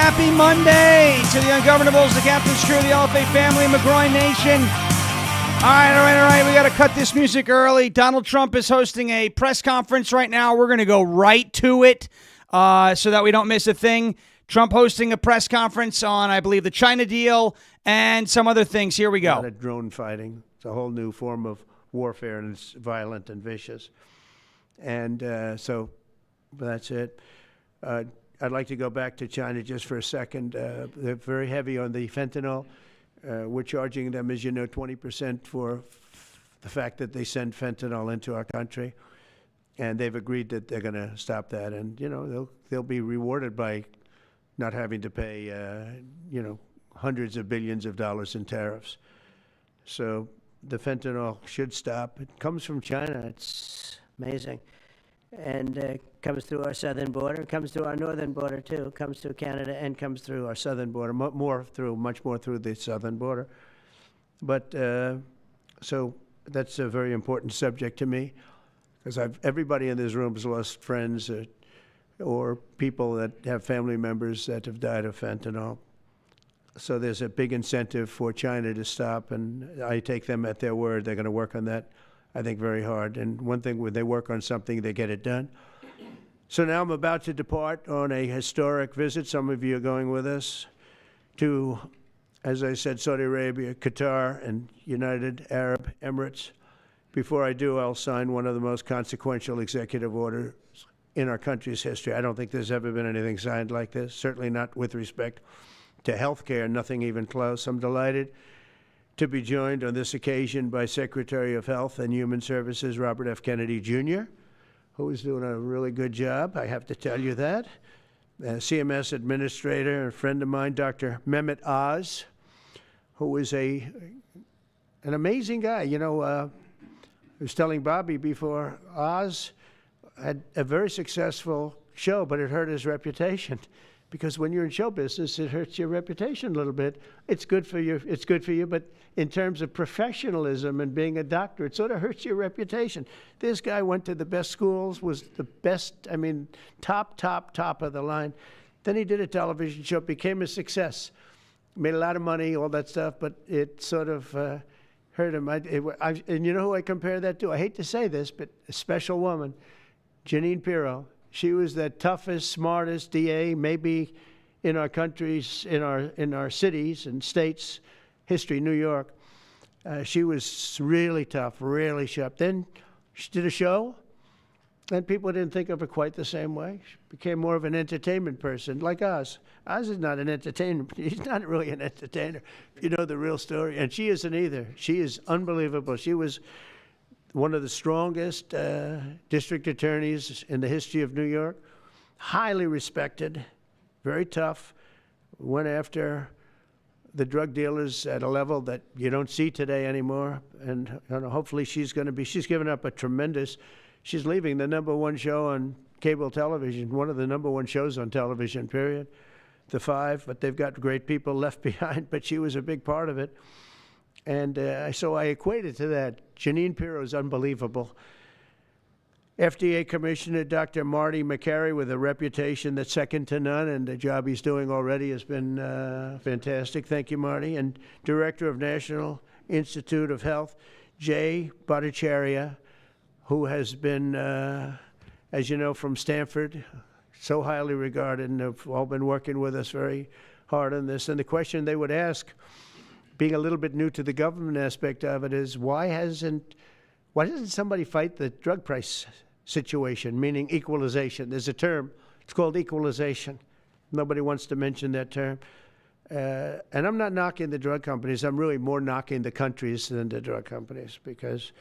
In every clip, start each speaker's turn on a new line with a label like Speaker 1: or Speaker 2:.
Speaker 1: Happy Monday to the Ungovernables, the Captain's Crew, the LFA family, McGroin Nation. All right. We got to cut this music early. Donald Trump is hosting a press conference right now. We're going to go right to it so that we don't miss a thing. Trump hosting a press conference on, I believe, the China deal and some other things. Here we go.
Speaker 2: A lot of drone fighting. It's a whole new form of warfare, and it's violent and vicious. And so that's it. I'd like to go back to China just for a second. They're very heavy on the fentanyl. We're charging them, as you know, 20% for the fact that they send fentanyl into our country. And they've agreed that they're going to stop that. And, you know, they'll be rewarded by not having to pay, hundreds of billions of dollars in tariffs. So the fentanyl should stop. It comes from China. It's amazing. And comes through our southern border, comes through our northern border too, comes through Canada, and comes through our southern border, much more through the southern border. But so that's a very important subject to me, because everybody in this room has lost friends or people that have family members that have died of fentanyl. So there's a big incentive for China to stop, and I take them at their word. They're going to work on that, I think, very hard. And one thing, when they work on something, they get it done. So now I'm about to depart on a historic visit. Some of you are going with us to, as I said, Saudi Arabia, Qatar, and United Arab Emirates. Before I do, I'll sign one of the most consequential executive orders in our country's history. I don't think there's ever been anything signed like this, certainly not with respect to health care, nothing even close. I'm delighted to be joined on this occasion by Secretary of Health and Human Services Robert F. Kennedy, Jr., who is doing a really good job, I have to tell you that. CMS Administrator, a friend of mine, Dr. Mehmet Oz, who is an amazing guy. You know, I was telling Bobby before, Oz had a very successful show, but it hurt his reputation. Because when you're in show business, it hurts your reputation a little bit. It's good for you, but in terms of professionalism and being a doctor, it sort of hurts your reputation. This guy went to the best schools, was the best, top of the line. Then he did a television show, became a success, made a lot of money, all that stuff, but it sort of hurt him. And you know who I compare that to? I hate to say this, but a special woman, Jeanine Pirro. She was the toughest, smartest DA, maybe in our countries, in our cities and states history, New York. She was really tough, really sharp. Then she did a show, and people didn't think of her quite the same way. She became more of an entertainment person, like Oz. Oz is not an entertainer. He's not really an entertainer, if you know the real story. And she isn't either. She is unbelievable. She was one of the strongest district attorneys in the history of New York, highly respected, very tough, went after the drug dealers at a level that you don't see today anymore. And hopefully she's given up she's leaving the #1 show on cable television, one of the #1 shows on television, period, The Five, but they've got great people left behind, but she was a big part of it. And so I equated to that. Jeanine Pirro is unbelievable. FDA Commissioner Dr. Marty McCary, with a reputation that's second to none, and the job he's doing already has been fantastic. Thank you, Marty. And Director of National Institute of Health, Jay Bhattacharya, who has been, as you know, from Stanford, so highly regarded, and have all been working with us very hard on this. And the question they would ask, being a little bit new to the government aspect of it, is why doesn't somebody fight the drug price situation, meaning equalization? There's a term, it's called equalization. Nobody wants to mention that term. And I'm not knocking the drug companies. I'm really more knocking the countries than the drug companies, because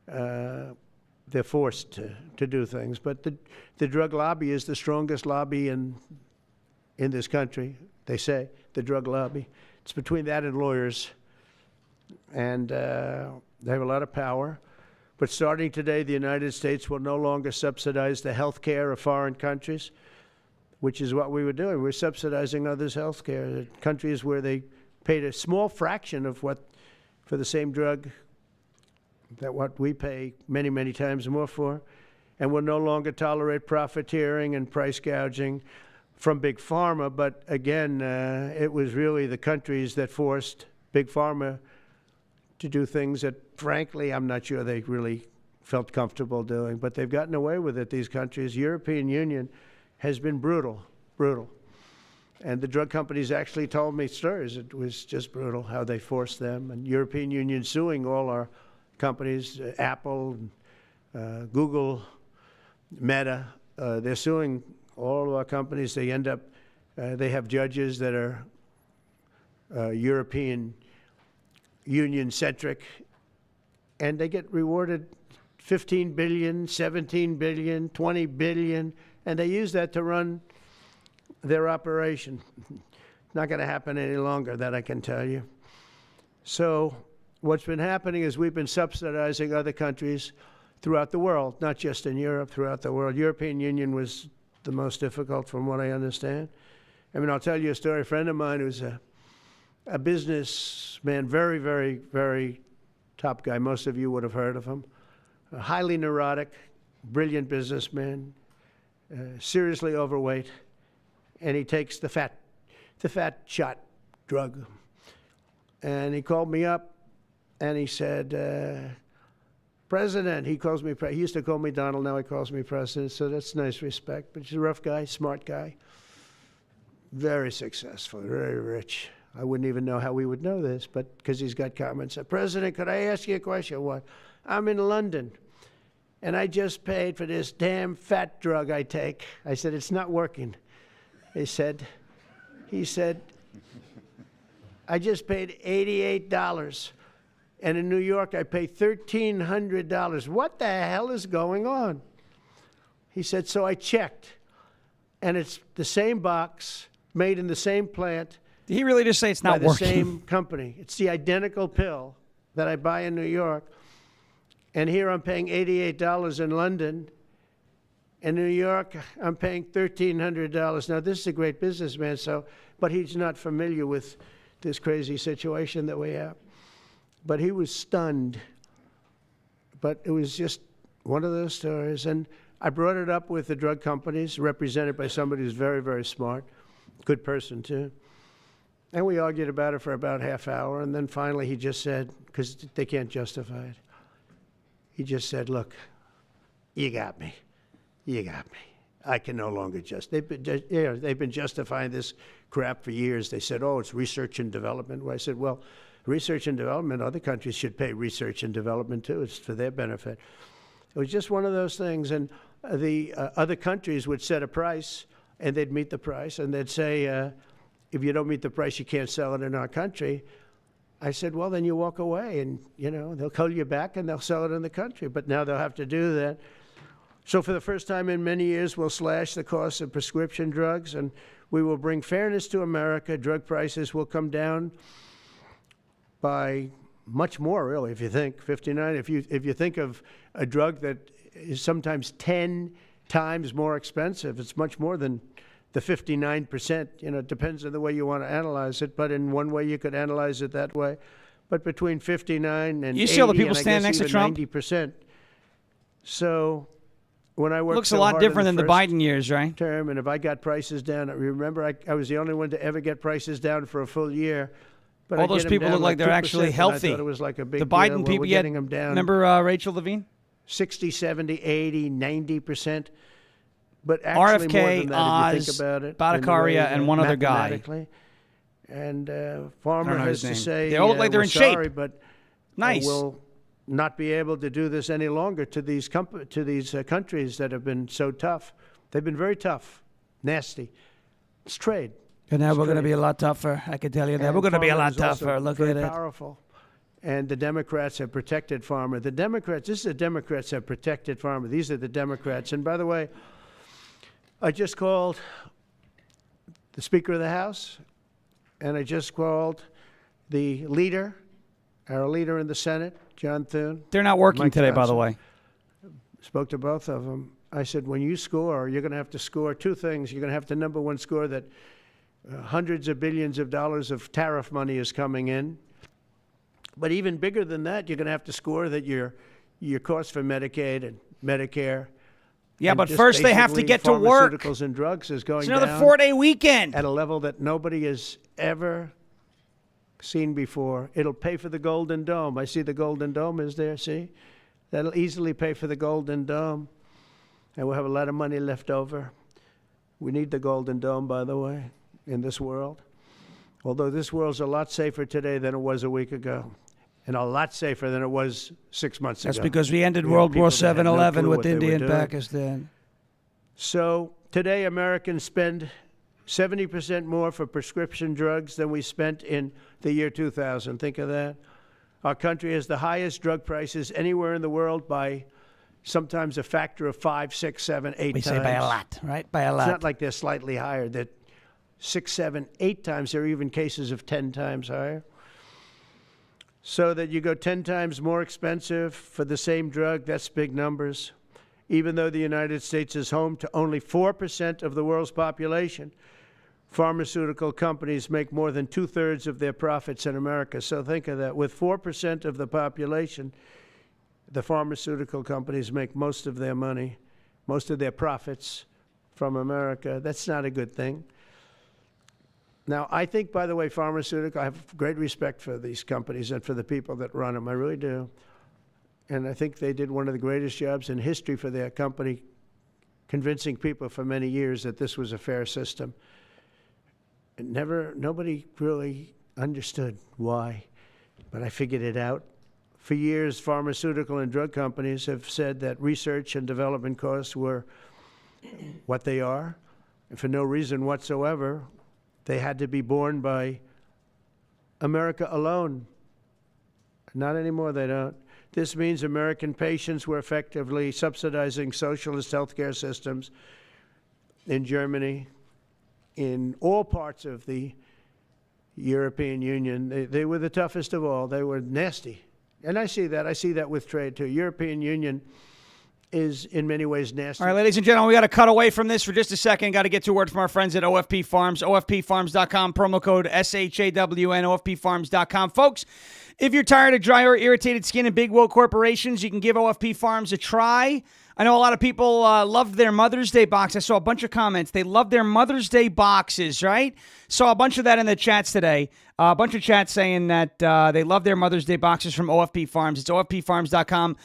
Speaker 2: they're forced to do things. But the drug lobby is the strongest lobby in this country, they say, the drug lobby. It's between that and lawyers, and they have a lot of power. But starting today, the United States will no longer subsidize the health care of foreign countries, which is what we were doing. We're subsidizing others' health care. Countries where they paid a small fraction of what, for the same drug, that what we pay many, many times more for. And we'll no longer tolerate profiteering and price gouging from Big Pharma, but again, it was really the countries that forced Big Pharma to do things that, frankly, I'm not sure they really felt comfortable doing, but they've gotten away with it, these countries. European Union has been brutal. And the drug companies actually told me stories. It was just brutal how they forced them. And European Union suing all our companies, Apple, Google, Meta. They're suing all of our companies. They end up, they have judges that are European Union-centric, and they get rewarded $15 billion, $17 billion, $20 billion, and they use that to run their operation. Not going to happen any longer, that I can tell you. So what's been happening is we've been subsidizing other countries throughout the world, not just in Europe, throughout the world. European Union was the most difficult from what I understand. I mean, I'll tell you a story. A friend of mine who's a businessman, very, very, very top guy. Most of you would have heard of him. A highly neurotic, brilliant businessman, seriously overweight, and he takes the fat shot drug. And he called me up, and he said, President, he calls me, he used to call me Donald, now he calls me President, so that's nice respect. But he's a rough guy, smart guy, very successful, very rich. I wouldn't even know how we would know this, but because he's got comments. President, could I ask you a question? What? I'm in London, and I just paid for this damn fat drug I take. I said, it's not working. He said, I just paid $88. And in New York, I pay $1,300. What the hell is going on? He said, so I checked, and it's the same box, made in the same plant.
Speaker 1: Did he really just say it's not
Speaker 2: by
Speaker 1: working?
Speaker 2: The same company. It's the identical pill that I buy in New York. And here I'm paying $88 in London. In New York, I'm paying $1,300. Now, this is a great businessman, but he's not familiar with this crazy situation that we have. But he was stunned. But it was just one of those stories. And I brought it up with the drug companies, represented by somebody who's very, very smart, good person, too. And we argued about it for about half hour. And then finally he just said, because they can't justify it, he just said, look, you got me. You got me. I can no longer they've been justifying this crap for years. They said, oh, it's research and development. Well, I said, well, research and development, other countries should pay research and development too. It's for their benefit. It was just one of those things. And the other countries would set a price, and they'd meet the price, and they'd say, if you don't meet the price, you can't sell it in our country. I said, well, then you walk away, and, they'll call you back, and they'll sell it in the country. But now they'll have to do that. So for the first time in many years, we'll slash the cost of prescription drugs, and we will bring fairness to America. Drug prices will come down by much more, really, if you think 59. If you think of a drug that is sometimes 10 times more expensive, it's much more than the 59%. It depends on the way you want to analyze it. But in one way, you could analyze it that way. But between 59 and
Speaker 1: you see all the
Speaker 2: 80,
Speaker 1: people
Speaker 2: and
Speaker 1: standing next to Trump?
Speaker 2: 90%. So when I worked
Speaker 1: looks
Speaker 2: so
Speaker 1: a lot
Speaker 2: hard
Speaker 1: different
Speaker 2: in
Speaker 1: than the Biden years, right?
Speaker 2: Term, and if I got prices down, remember I was the only one to ever get prices down for a full year. But
Speaker 1: all those people look like they're actually healthy.
Speaker 2: I thought it was like a big
Speaker 1: the Biden
Speaker 2: deal.
Speaker 1: people,
Speaker 2: We're getting them down.
Speaker 1: Remember Rachel Levine?
Speaker 2: 60, 70, 80, 90%. But actually
Speaker 1: RFK,
Speaker 2: more than that,
Speaker 1: Oz,
Speaker 2: if you think about it.
Speaker 1: Bhattacharya, and one other guy.
Speaker 2: And Farmer has to say,
Speaker 1: they all look like they're in
Speaker 2: sorry,
Speaker 1: shape.
Speaker 2: But
Speaker 1: nice.
Speaker 2: We'll not be able to do this any longer to these countries that have been so tough. They've been very tough, nasty. It's trade.
Speaker 1: And now we're going to be a lot tougher. I can tell you that. We're going to be a lot tougher. Look at it.
Speaker 2: Powerful. And the Democrats have protected Farmer. This is the Democrats have protected Farmer. These are the Democrats. And by the way, I just called the Speaker of the House, and I just called the leader, our leader in the Senate, John Thune.
Speaker 1: They're not working
Speaker 2: Mike
Speaker 1: today,
Speaker 2: Johnson.
Speaker 1: by the way.
Speaker 2: Spoke to both of them. I said, when you score, you're going to have to score two things. You're going to have to, number one, score that hundreds of billions of dollars of tariff money is coming in. But even bigger than that, you're going to have to score that your costs for Medicaid and Medicare
Speaker 1: Yeah,
Speaker 2: And
Speaker 1: but
Speaker 2: just
Speaker 1: first they have to
Speaker 2: basically
Speaker 1: get to work.
Speaker 2: Pharmaceuticals and drugs is going
Speaker 1: It's another
Speaker 2: down
Speaker 1: 4-day weekend.
Speaker 2: at a level that nobody has ever seen before. It'll pay for the Golden Dome. I see the Golden Dome is there, see? That'll easily pay for the Golden Dome. And we'll have a lot of money left over. We need the Golden Dome, by the way, in this world. Although this world's a lot safer today than it was a week ago. And a lot safer than it was 6 months ago.
Speaker 1: That's because we ended
Speaker 2: We had
Speaker 1: World War
Speaker 2: people that had no
Speaker 1: 7-11
Speaker 2: clue
Speaker 1: with
Speaker 2: what they
Speaker 1: India
Speaker 2: were
Speaker 1: and
Speaker 2: doing.
Speaker 1: Pakistan.
Speaker 2: So today Americans spend 70% more for prescription drugs than we spent in the year 2000. Think of that. Our country has the highest drug prices anywhere in the world by sometimes a factor of 5, 6, 7, 8
Speaker 1: We
Speaker 2: times.
Speaker 1: say by a lot, right? By a
Speaker 2: It's
Speaker 1: lot.
Speaker 2: not like they're slightly higher. They're 6, 7, 8 times. There are even cases of 10 times higher. So that you go 10 times more expensive for the same drug, that's big numbers. Even though the United States is home to only 4% of the world's population, pharmaceutical companies make more than 2/3 of their profits in America. So think of that. With 4% of the population, the pharmaceutical companies make most of their money, most of their profits from America. That's not a good thing. Now, I think, by the way, I have great respect for these companies and for the people that run them. I really do. And I think they did one of the greatest jobs in history for their company, convincing people for many years that this was a fair system. And nobody really understood why, but I figured it out. For years, pharmaceutical and drug companies have said that research and development costs were what they are, and for no reason whatsoever. They had to be borne by America alone. Not anymore, they don't. This means American patients were effectively subsidizing socialist healthcare systems in Germany, in all parts of the European Union. They were the toughest of all. They were nasty. And I see that. I see that with trade, too. European Union is in many ways nasty.
Speaker 1: All right, ladies and gentlemen, we got to cut away from this for just a second. Got to get to a word from our friends at OFP Farms, OFPFarms.com, promo code SHAWN, OFPFarms.com. Folks, if you're tired of dry or irritated skin and big woke corporations, you can give OFP Farms a try. I know a lot of people loved their Mother's Day box. I saw a bunch of comments. They loved their Mother's Day boxes, right? Saw a bunch of that in the chats today. A bunch of chats saying that they love their Mother's Day boxes from OFP Farms. It's OFPFarms.com.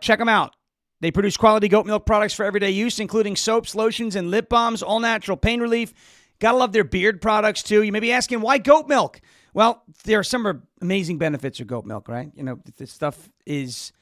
Speaker 1: Check them out. They produce quality goat milk products for everyday use, including soaps, lotions, and lip balms, all natural pain relief. Gotta love their beard products, too. You may be asking, why goat milk? Well, there are some amazing benefits of goat milk, right? You know, this stuff is...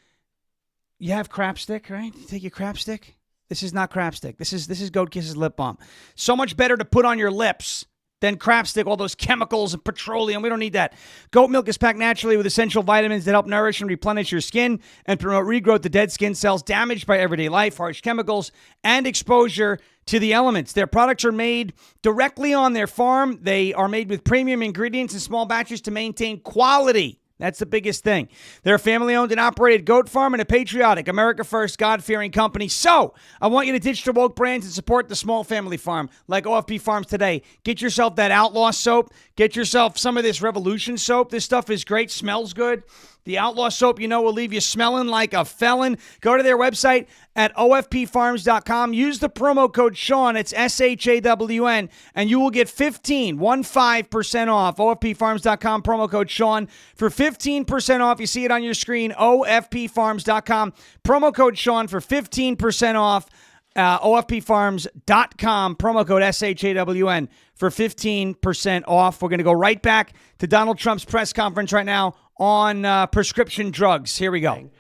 Speaker 1: You have crap stick, right? You take your crap stick. This is not crap stick. This is Goat Kisses lip balm. So much better to put on your lips than crap stick, all those chemicals and petroleum. We don't need that. Goat milk is packed naturally with essential vitamins that help nourish and replenish your skin and promote regrowth of dead skin cells damaged by everyday life, harsh chemicals, and exposure to the elements. Their products are made directly on their farm. They are made with premium ingredients in small batches to maintain quality. That's the biggest thing. They're a family-owned and operated goat farm and a patriotic, America-first, God-fearing company. So, I want you to ditch the woke brands and support the small family farm like OFP Farms today. Get yourself that Outlaw soap. Get yourself some of this Revolution soap. This stuff is great, smells good. The Outlaw soap, you know, will leave you smelling like a felon. Go to their website at OFPFarms.com. Use the promo code Sean, it's SHAWN, and you will get 15% off. OFPFarms.com, promo code Sean for 15% off. You see it on your screen, OFPFarms.com. Promo code Sean for 15% off. OFPFarms.com, promo code SHAWN for 15% off. We're going to go right back to Donald Trump's press conference right now on prescription drugs. Here we go.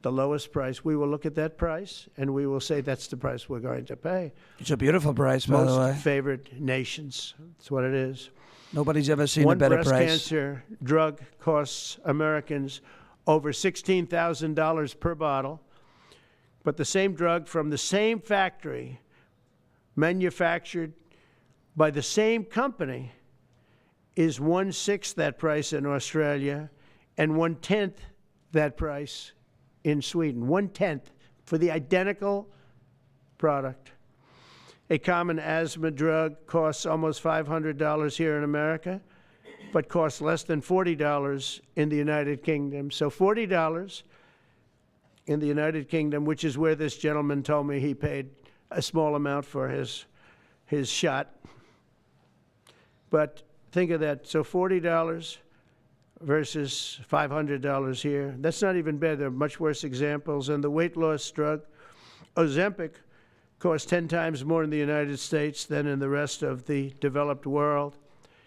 Speaker 2: The lowest price. We will look at that price, and we will say that's the price we're going to pay.
Speaker 1: It's a beautiful price, by the way.
Speaker 2: Most favored nations. That's what it is.
Speaker 1: Nobody's ever seen a better price.
Speaker 2: One breast cancer drug costs Americans over $16,000 per bottle, but the same drug from the same factory, manufactured by the same company, is 1/6 that price in Australia and 1/10 that price in Sweden. 1/10 for the identical product. A common asthma drug costs almost $500 here in America, but costs less than $40 in the United Kingdom. So $40 in the United Kingdom, which is where this gentleman told me he paid a small amount for his shot. But think of that. So $40 versus $500 here. That's not even bad. There are much worse examples. And the weight loss drug, Ozempic, costs 10 times more in the United States than in the rest of the developed world.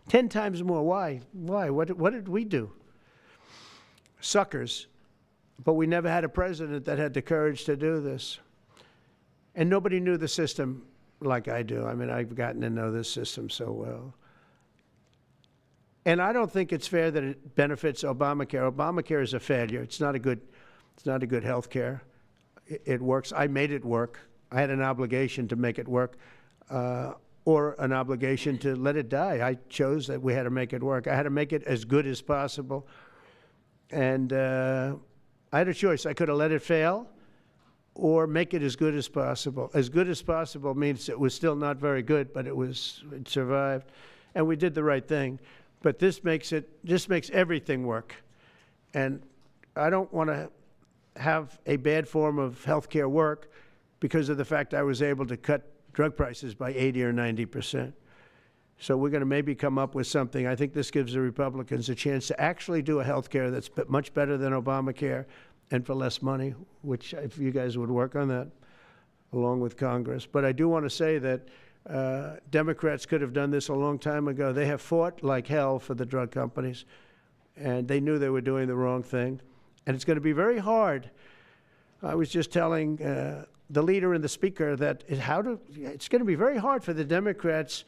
Speaker 2: 10 times more. Why? Why? What did we do? Suckers. But we never had a president that had the courage to do this. And nobody knew the system like I do. I mean, I've gotten to know this system so well. And I don't think it's fair that it benefits Obamacare. Obamacare is a failure. It's not a good health care. It works. I made it work. I had an obligation to make it work, or an obligation to let it die. I chose that we had to make it work. I had to make it as good as possible. And I had a choice. I could have let it fail or make it as good as possible. As good as possible means it was still not very good, but it survived. And we did the right thing. But this makes everything work. And I don't want to have a bad form of health care work because of the fact I was able to cut drug prices by 80 or 90%. So we're going to maybe come up with something. I think this gives the Republicans a chance to actually do a health care that's much better than Obamacare and for less money, which if you guys would work on that along with Congress. But I do want to say that Democrats could have done this a long time ago. They have fought like hell for the drug companies, and they knew they were doing the wrong thing. And it's going to be very hard. I was just telling the leader and the speaker that it's going to be very hard for the Democrats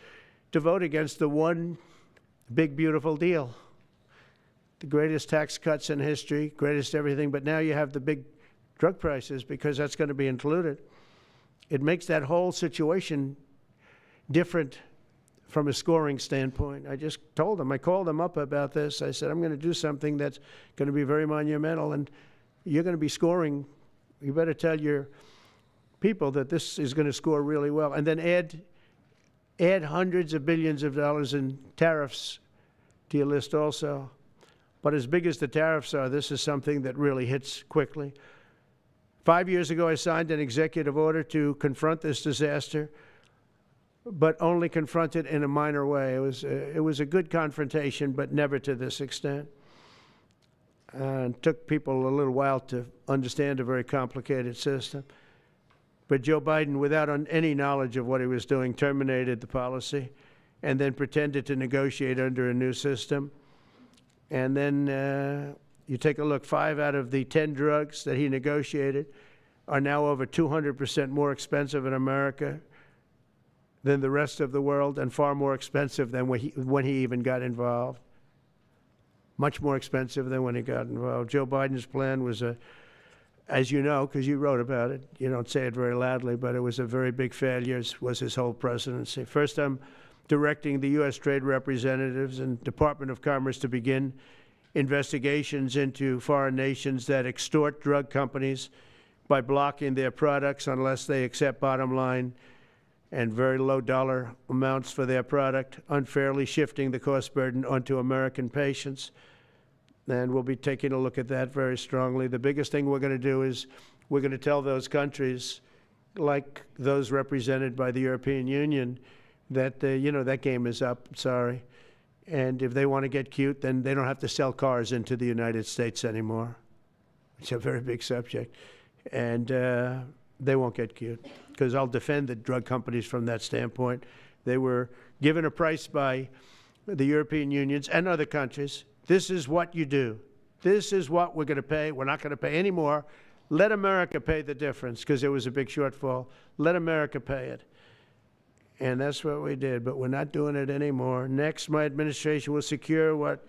Speaker 2: to vote against the one big, beautiful deal. The greatest tax cuts in history, greatest everything, but now you have the big drug prices because that's going to be included. It makes that whole situation different from a scoring standpoint. I just told them, I called them up about this. I said, I'm going to do something that's going to be very monumental, and you're going to be scoring. You better tell your people that this is going to score really well. And then add hundreds of billions of dollars in tariffs to your list also. But as big as the tariffs are, this is something that really hits quickly. 5 years ago, I signed an executive order to confront this disaster, but only confront it in a minor way. It was a good confrontation, but never to this extent. And it took people a little while to understand a very complicated system. But Joe Biden, without any knowledge of what he was doing, terminated the policy and then pretended to negotiate under a new system. And then you take a look, 5 out of the 10 drugs that he negotiated are now over 200% more expensive in America than the rest of the world, and far more expensive than when he even got involved. Much more expensive than when he got involved. Joe Biden's plan was as you know, because you wrote about it, you don't say it very loudly, but it was a very big failure, was his whole presidency. First, I'm directing the U.S. trade representatives and Department of Commerce to begin investigations into foreign nations that extort drug companies by blocking their products unless they accept bottom line and very low dollar amounts for their product, unfairly shifting the cost burden onto American patients. And we'll be taking a look at that very strongly. The biggest thing we're going to do is we're going to tell those countries, like those represented by the European Union, that, that game is up, sorry. And if they want to get cute, then they don't have to sell cars into the United States anymore. It's a very big subject. And they won't get cute, because I'll defend the drug companies from that standpoint. They were given a price by the European Unions and other countries. This is what you do. This is what we're going to pay. We're not going to pay any more. Let America pay the difference, because there was a big shortfall. Let America pay it. And that's what we did, but we're not doing it anymore. Next, my administration will secure what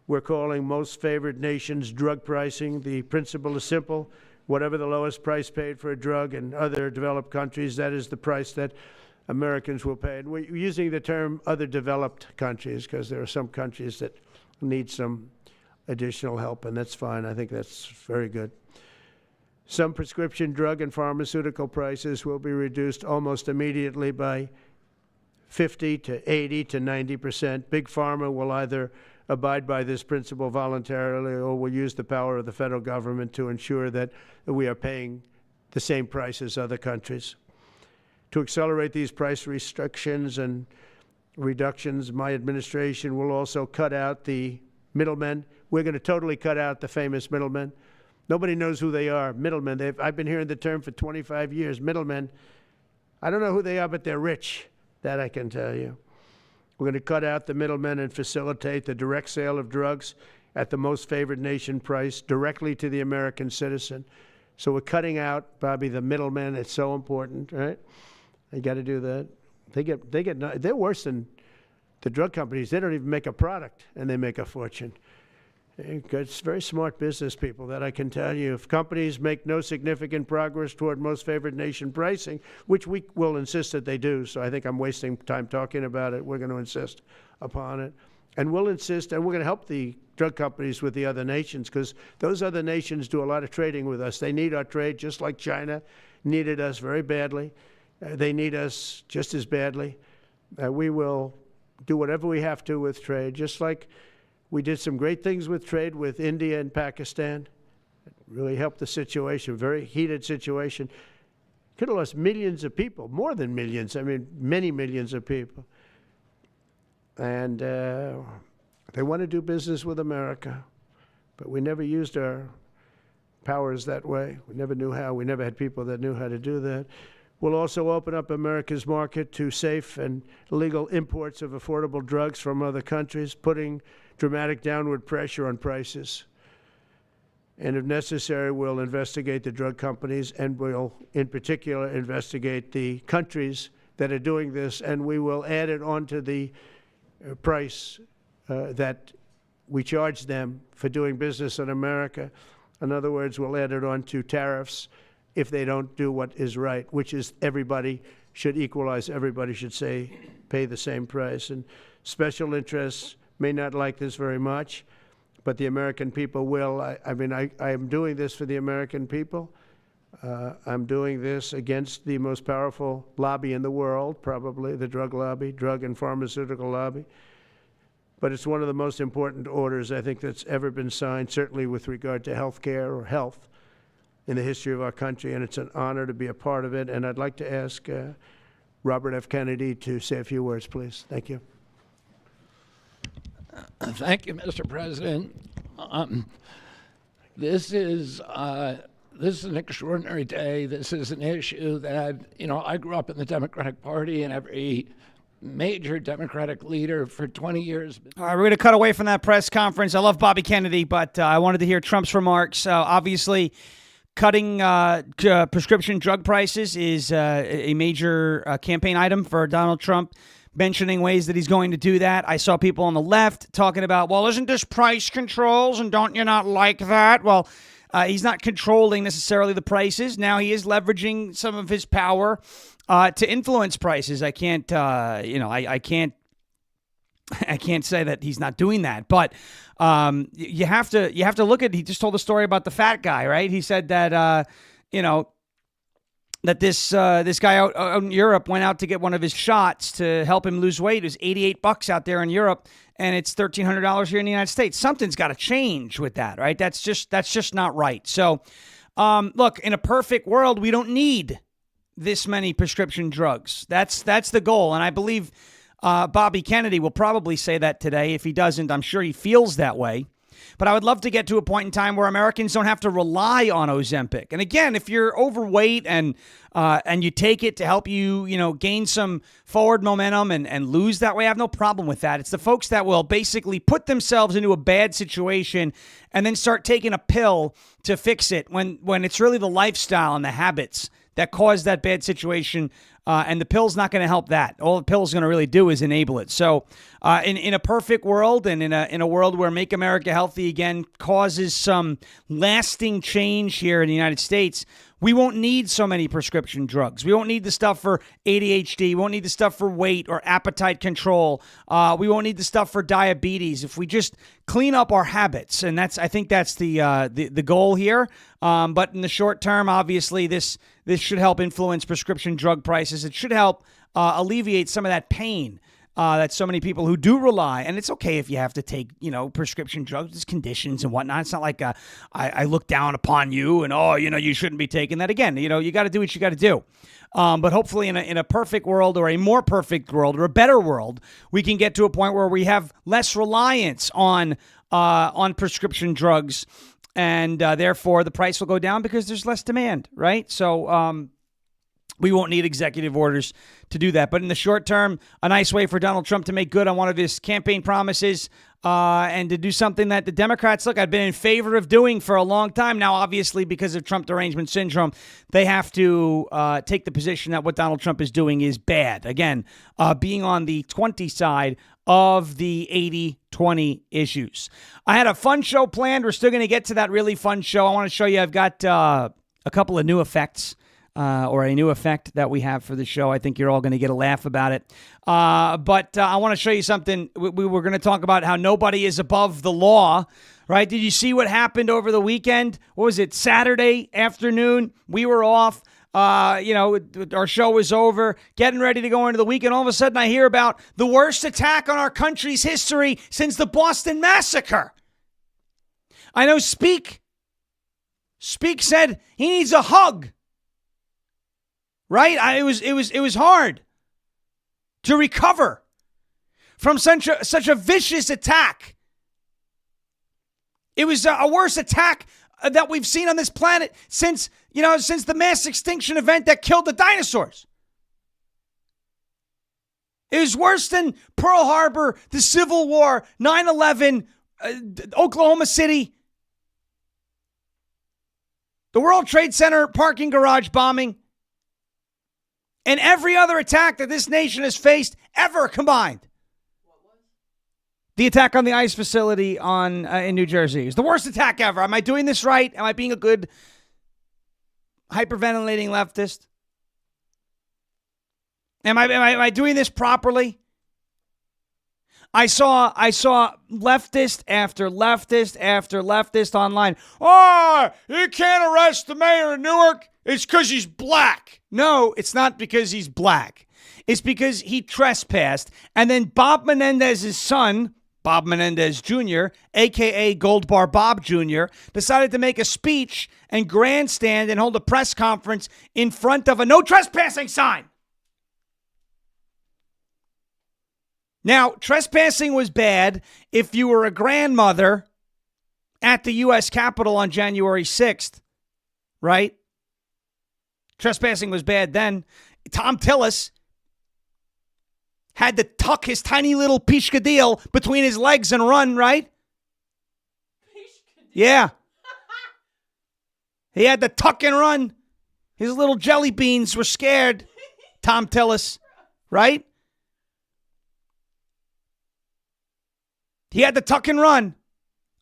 Speaker 2: we're calling most favored nations drug pricing. The principle is simple. Whatever the lowest price paid for a drug in other developed countries, that is the price that Americans will pay. And we're using the term other developed countries because there are some countries that need some additional help, and that's fine. I think that's very good. Some prescription drug and pharmaceutical prices will be reduced almost immediately by 50 to 80 to 90%. Big Pharma will either abide by this principle voluntarily, or will use the power of the federal government to ensure that we are paying the same price as other countries. To accelerate these price restrictions and reductions, my administration will also cut out the middlemen. We're going to totally cut out the famous middlemen. Nobody knows who they are, middlemen. I've been hearing the term for 25 years, middlemen. I don't know who they are, but they're rich. That I can tell you. We're going to cut out the middlemen and facilitate the direct sale of drugs at the most favored nation price directly to the American citizen. So we're cutting out, Bobby, the middlemen. It's so important, right? You got to do that. They're worse than the drug companies. They don't even make a product, and they make a fortune. It's very smart business people, that I can tell you. If companies make no significant progress toward most favored nation pricing, which we will insist that they do, so I think I'm wasting time talking about it. We're going to insist upon it. And we'll insist, and we're going to help the drug companies with the other nations, because those other nations do a lot of trading with us. They need our trade, just like China needed us very badly. They need us just as badly. We will do whatever we have to with trade, just like we did some great things with trade with India and Pakistan. It really helped the situation, very heated situation. Could have lost millions of people, more than millions. I mean, many millions of people. And they want to do business with America, but we never used our powers that way. We never knew how. We never had people that knew how to do that. We'll also open up America's market to safe and legal imports of affordable drugs from other countries, putting dramatic downward pressure on prices. And if necessary, we'll investigate the drug companies, and we'll, in particular, investigate the countries that are doing this, and we will add it onto the price that we charge them for doing business in America. In other words, we'll add it onto tariffs if they don't do what is right, which is everybody should equalize. Everybody should pay the same price. And special interests may not like this very much, but the American people will. I am doing this for the American people. I'm doing this against the most powerful lobby in the world, probably the drug lobby, drug and pharmaceutical lobby. But it's one of the most important orders, I think, that's ever been signed, certainly with regard to health care or health in the history of our country, and it's an honor to be a part of it. And I'd like to ask Robert F. Kennedy to say a few words, please. Thank you.
Speaker 3: Thank you, Mr. President. This is an extraordinary day. This is an issue that, I grew up in the Democratic Party, and every major Democratic leader for 20 years.
Speaker 1: All right, we're going to cut away from that press conference. I love Bobby Kennedy, but I wanted to hear Trump's remarks. Obviously, cutting prescription drug prices is a major campaign item for Donald Trump, mentioning ways that he's going to do that. I saw people on the left talking about, well, isn't this price controls, and don't you not like that? Well, he's not controlling necessarily the prices. Now he is leveraging some of his power to influence prices. I can't, I can't say that he's not doing that, but you have to look at. He just told a story about the fat guy, right? He said that that this guy out in Europe went out to get one of his shots to help him lose weight. It was $88 out there in Europe, and it's $1,300 here in the United States. Something's got to change with that, right? That's just not right. So, look, in a perfect world, we don't need this many prescription drugs. That's the goal, and I believe Bobby Kennedy will probably say that today. If he doesn't, I'm sure he feels that way. But I would love to get to a point in time where Americans don't have to rely on Ozempic. And again, if you're overweight and you take it to help you, gain some forward momentum and lose that way, I have no problem with that. It's the folks that will basically put themselves into a bad situation and then start taking a pill to fix it when it's really the lifestyle and the habits that caused that bad situation. And the pill's not going to help that. All the pill's going to really do is enable it. So in a perfect world, and in a world where Make America Healthy Again causes some lasting change here in the United States, we won't need so many prescription drugs. We won't need the stuff for ADHD. We won't need the stuff for weight or appetite control. We won't need the stuff for diabetes. If we just clean up our habits, and I think that's the goal here. But in the short term, obviously, this should help influence prescription drug prices. It should help alleviate some of that pain that so many people who do rely, and it's okay if you have to take, prescription drugs, there's conditions and whatnot. It's not like I look down upon you and, you shouldn't be taking that. Again, you got to do what you got to do. But hopefully in a perfect world or a more perfect world or a better world, we can get to a point where we have less reliance on prescription drugs, and therefore the price will go down because there's less demand, right? So we won't need executive orders to do that. But in the short term, a nice way for Donald Trump to make good on one of his campaign promises and to do something that the Democrats, look, I've been in favor of doing for a long time now. Obviously, because of Trump derangement syndrome, they have to take the position that what Donald Trump is doing is bad. Again, being on the 20 side of the 80-20 issues. I had a fun show planned. We're still going to get to that really fun show. I want to show you, I've got a couple of new effects. Or a new effect that we have for the show. I think you're all going to get a laugh about it. But I want to show you something. We were going to talk about how nobody is above the law, right? Did you see what happened over the weekend? What was it, Saturday afternoon? We were off. Our show was over, getting ready to go into the weekend. All of a sudden, I hear about the worst attack on our country's history since the Boston Massacre. I know Speak said he needs a hug. Right? It was hard to recover from such a vicious attack. It was a worse attack that we've seen on this planet since the mass extinction event that killed the dinosaurs. It was worse than Pearl Harbor, the Civil War, 9/11, Oklahoma City, the World Trade Center parking garage bombing, and every other attack that this nation has faced ever combined. The attack on the ICE facility in New Jersey is the worst attack ever. Am I doing this right? Am I being a good hyperventilating leftist? Am I doing this properly? I saw leftist after leftist after leftist online. Oh, you can't arrest the mayor of Newark. It's because he's black. No, it's not because he's black. It's because he trespassed. And then Bob Menendez's son, Bob Menendez Jr., a.k.a. Gold Bar Bob Jr., decided to make a speech and grandstand and hold a press conference in front of a no trespassing sign. Now, trespassing was bad if you were a grandmother at the U.S. Capitol on January 6th, right? Trespassing was bad then. Tom Tillis had to tuck his tiny little pishkadil between his legs and run, right? Yeah. He had to tuck and run. His little jelly beans were scared. Tom Tillis, right? He had to tuck and run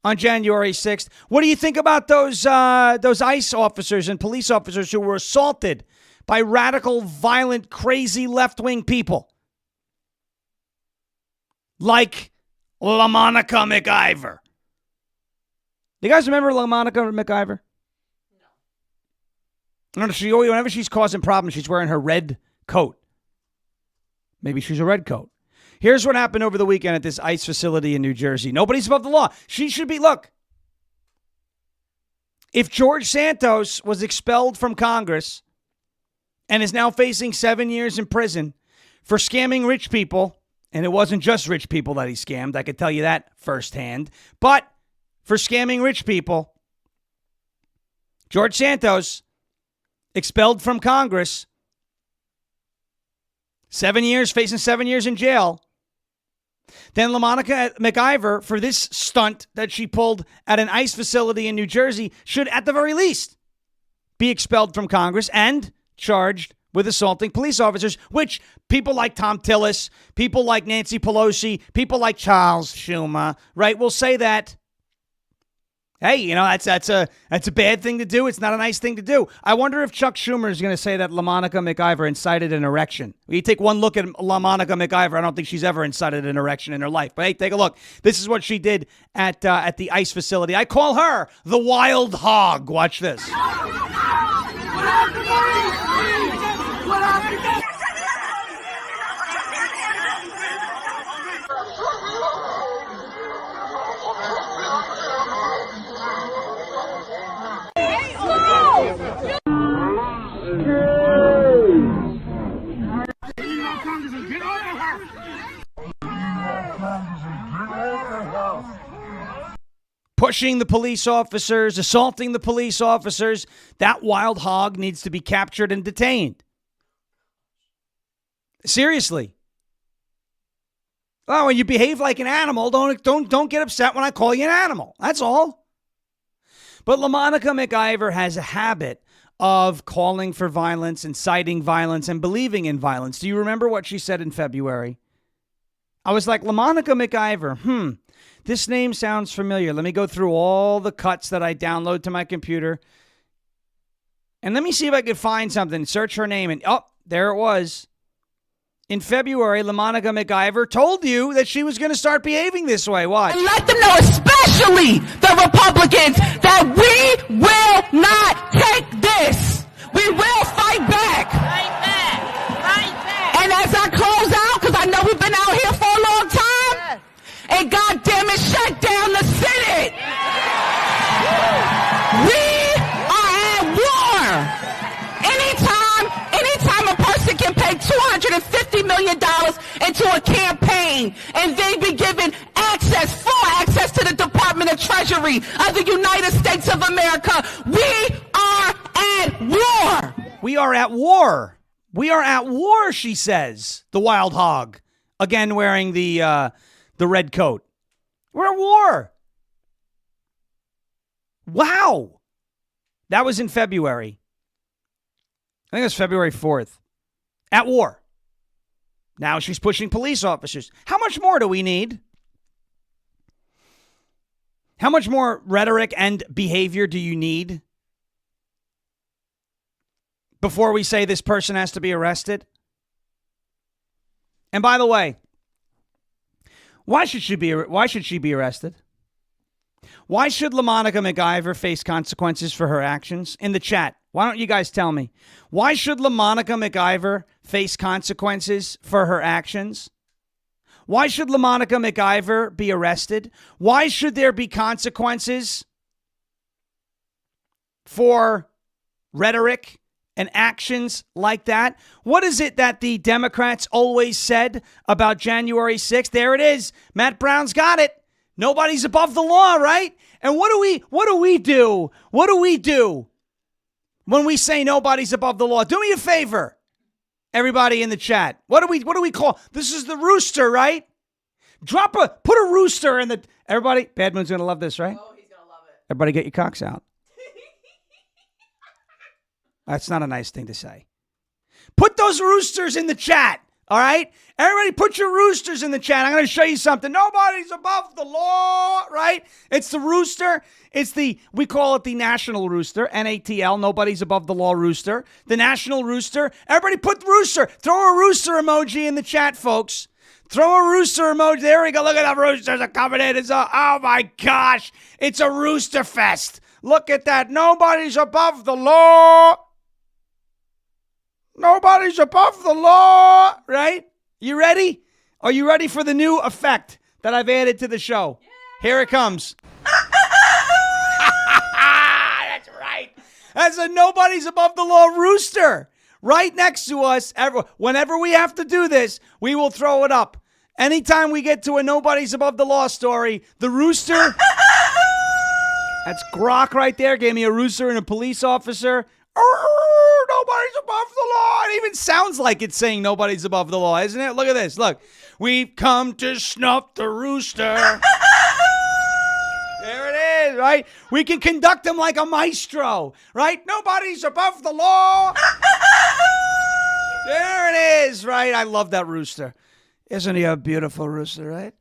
Speaker 1: on January 6th. What do you think about those ICE officers and police officers who were assaulted by radical, violent, crazy left-wing people? Like LaMonica McIver. You guys remember LaMonica McIver? No. Whenever she's causing problems, she's wearing her red coat. Maybe she's a red coat. Here's what happened over the weekend at this ICE facility in New Jersey. Nobody's above the law. She should be, look, if George Santos was expelled from Congress and is now facing 7 years in prison for scamming rich people, and it wasn't just rich people that he scammed, I could tell you that firsthand, but for scamming rich people, George Santos expelled from Congress, 7 years, facing 7 years in jail. Then LaMonica McIver, for this stunt that she pulled at an ICE facility in New Jersey, should at the very least be expelled from Congress and charged with assaulting police officers, which people like Tom Tillis, people like Nancy Pelosi, people like Charles Schumer, right, will say that, hey, that's a bad thing to do. It's not a nice thing to do. I wonder if Chuck Schumer is going to say that LaMonica McIver incited an erection. You take one look at LaMonica McIver, I don't think she's ever incited an erection in her life. But hey, take a look. This is what she did at the ICE facility. I call her the wild hog. Watch this. crushing the police officers, assaulting the police officers. That wild hog needs to be captured and detained. Seriously. Oh, when you behave like an animal, don't get upset when I call you an animal. That's all. But LaMonica McIver has a habit of calling for violence, inciting violence, and believing in violence. Do you remember what she said in February? I was like, LaMonica McIver, this name sounds familiar. Let me go through all the cuts that I download to my computer. And let me see if I could find something. Search her name. And, oh, there it was. In February, LaMonica McIver told you that she was going to start behaving this way. Watch.
Speaker 4: And let them know, especially the Republicans, that we will not take this. We will fight back.
Speaker 5: Fight back. Fight back.
Speaker 4: And as I close out, because I know we've been out here for a long time, and goddamn it, shut down the Senate. We are at war. Anytime a person can pay $250 million into a campaign and they be given full access to the Department of Treasury of the United States of America, we are at war.
Speaker 1: We are at war. We are at war, she says. The wild hog. Again, wearing the red coat. We're at war. Wow. That was in February. I think it was February 4th. At war. Now she's pushing police officers. How much more do we need? How much more rhetoric and behavior do you need before we say this person has to be arrested? And by the way, why should she be arrested? Why should LaMonica McIver face consequences for her actions? In the chat, why don't you guys tell me? Why should LaMonica McIver face consequences for her actions? Why should LaMonica McIver be arrested? Why should there be consequences for rhetoric and actions like that? What is it that the Democrats always said about January 6th? There it is. Matt Brown's got it. Nobody's above the law, right? And what do we do? What do we do when we say nobody's above the law? Do me a favor, everybody in the chat. What do we call? This is the rooster, right? Put a rooster in the, everybody, Bad Moon's going to love this, right?
Speaker 5: Oh, he's going to love it.
Speaker 1: Everybody get your cocks out. That's not a nice thing to say. Put those roosters in the chat. All right? Everybody put your roosters in the chat. I'm going to show you something. Nobody's above the law, right? It's the rooster. We call it the national rooster, NATL, nobody's above the law rooster. The national rooster. Everybody put rooster. Throw a rooster emoji in the chat, folks. Throw a rooster emoji. There we go. Look at the roosters are coming in. Oh my gosh. It's a rooster fest. Look at that. Nobody's above the law. Nobody's above the law, right? You ready? Are you ready for the new effect that I've added to the show? Yeah. Here it comes. That's right. That's a nobody's above the law rooster right next to us. Whenever we have to do this, we will throw it up. Anytime we get to a nobody's above the law story, the rooster, that's Grok right there, gave me a rooster and a police officer. Nobody's above the law. It even sounds like it's saying nobody's above the law, isn't it? Look at this. Look. We've come to snuff the rooster. There it is, right? We can conduct him like a maestro, right? Nobody's above the law. There it is, right? I love that rooster. Isn't he a beautiful rooster, right?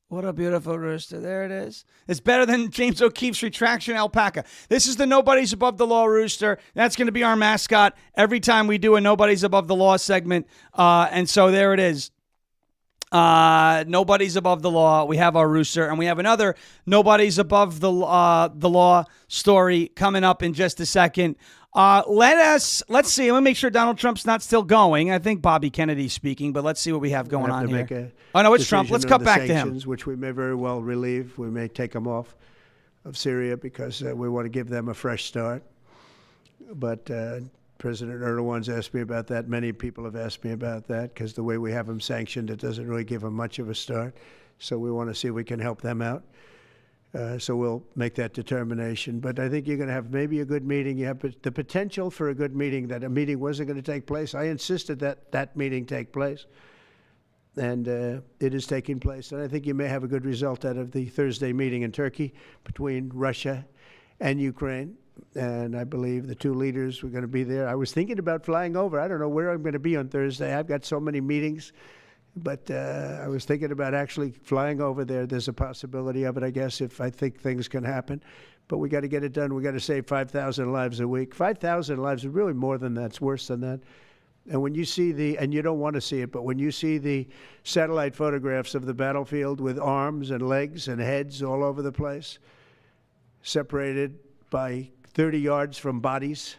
Speaker 1: What a beautiful rooster. There it is. It's better than James O'Keefe's retraction alpaca. This is the Nobody's Above the Law rooster. That's going to be our mascot every time we do a Nobody's Above the Law segment. And so there it is. Nobody's Above the Law. We have our rooster. And we have another Nobody's Above the Law story coming up in just a second. Let's see. Let me make sure Donald Trump's not still going. I think Bobby Kennedy's speaking, but let's see what we have going on here. Oh, no, it's Trump. Let's cut back to him.
Speaker 2: Which we may very well relieve. We may take them off of Syria because we want to give them a fresh start. But President Erdogan's asked me about that. Many people have asked me about that because the way we have them sanctioned, it doesn't really give them much of a start. So we want to see if we can help them out. So we'll make that determination. But I think you're going to have maybe a good meeting. You have the potential for a good meeting, that a meeting wasn't going to take place. I insisted that that meeting take place. And it is taking place. And I think you may have a good result out of the Thursday meeting in Turkey between Russia and Ukraine. And I believe the two leaders were going to be there. I was thinking about flying over. I don't know where I'm going to be on Thursday. I've got so many meetings. But I was thinking about actually flying over there. There's a possibility of it, I guess, if I think things can happen. But we got to get it done. We got to save 5,000 lives a week. 5,000 lives is really more than that. It's worse than that. And when you see and you don't want to see it, but when you see the satellite photographs of the battlefield with arms and legs and heads all over the place, separated by 30 yards from bodies,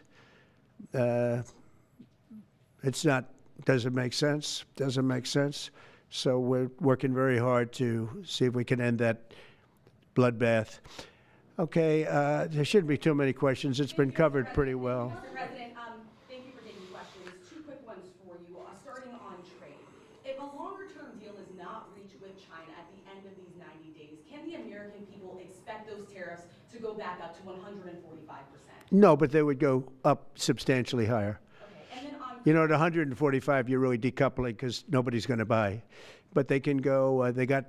Speaker 2: doesn't make sense. Doesn't make sense. So we're working very hard to see if we can end that bloodbath. Okay, there shouldn't be too many questions. It's been covered pretty well.
Speaker 6: Mr. President, thank you for taking questions. Two quick ones for you, starting on trade. If a longer-term deal is not reached with China at the end of these 90 days, can the American people expect those tariffs to go back up to 145%?
Speaker 2: No, but they would go up substantially higher.
Speaker 6: Okay, and then
Speaker 2: You know, at 145, you're really decoupling because nobody's going to buy. But they can go, they got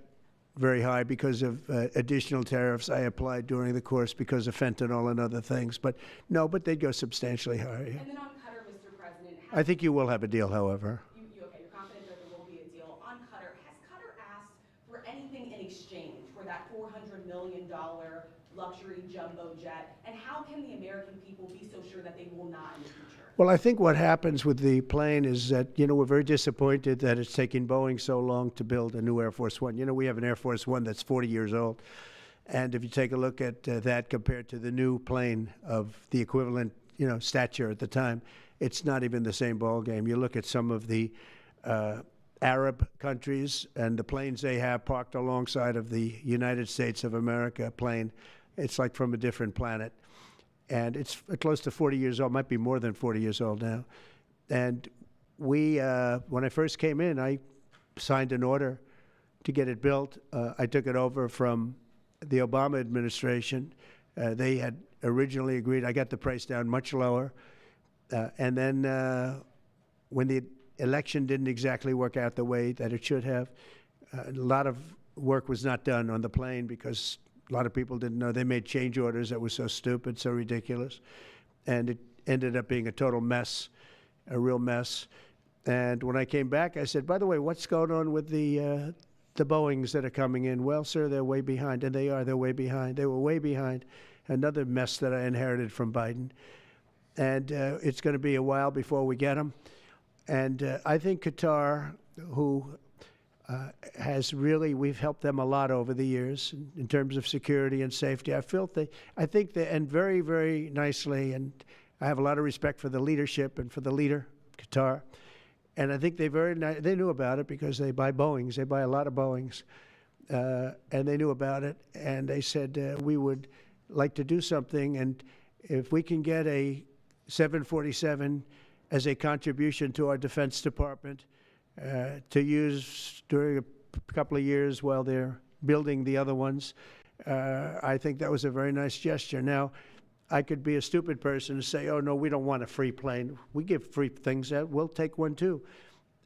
Speaker 2: very high because of additional tariffs I applied during the course because of fentanyl and other things. But no, but they'd go substantially higher. Yeah.
Speaker 6: And then on Qatar, Mr. President,
Speaker 2: I think you will have a deal, however.
Speaker 6: you're confident that there will be a deal. On Qatar, has Qatar asked for anything in exchange for that $400 million luxury jumbo jet? And how can the American people be so sure that they will not in the future?
Speaker 2: Well, I think what happens with the plane is that, we're very disappointed that it's taking Boeing so long to build a new Air Force One. We have an Air Force One that's 40 years old. And if you take a look at that compared to the new plane of the equivalent, stature at the time, it's not even the same ballgame. You look at some of the Arab countries and the planes they have parked alongside of the United States of America plane, it's like from a different planet. And it's close to 40 years old, might be more than 40 years old now. And we, when I first came in, I signed an order to get it built. I took it over from the Obama administration. They had originally agreed. I got the price down much lower. And then when the election didn't exactly work out the way that it should have, a lot of work was not done on the plane because a lot of people didn't know. They made change orders that were so stupid, so ridiculous. And it ended up being a total mess, a real mess. And when I came back, I said, by the way, what's going on with the Boeings that are coming in? Well, sir, they're way behind. And they are. They're way behind. They were way behind. Another mess that I inherited from Biden. And it's going to be a while before we get them. And I think Qatar, who has really, we've helped them a lot over the years in terms of security and safety. I think they, and very, very nicely, and I have a lot of respect for the leadership and for the leader, Qatar. And I think they knew about it because they buy Boeings. They buy a lot of Boeings. And they knew about it. And they said, we would like to do something. And if we can get a 747 as a contribution to our Defense Department, to use during a couple of years while they're building the other ones. I think that was a very nice gesture. Now, I could be a stupid person and say, oh, no, we don't want a free plane. We give free things out. We'll take one, too.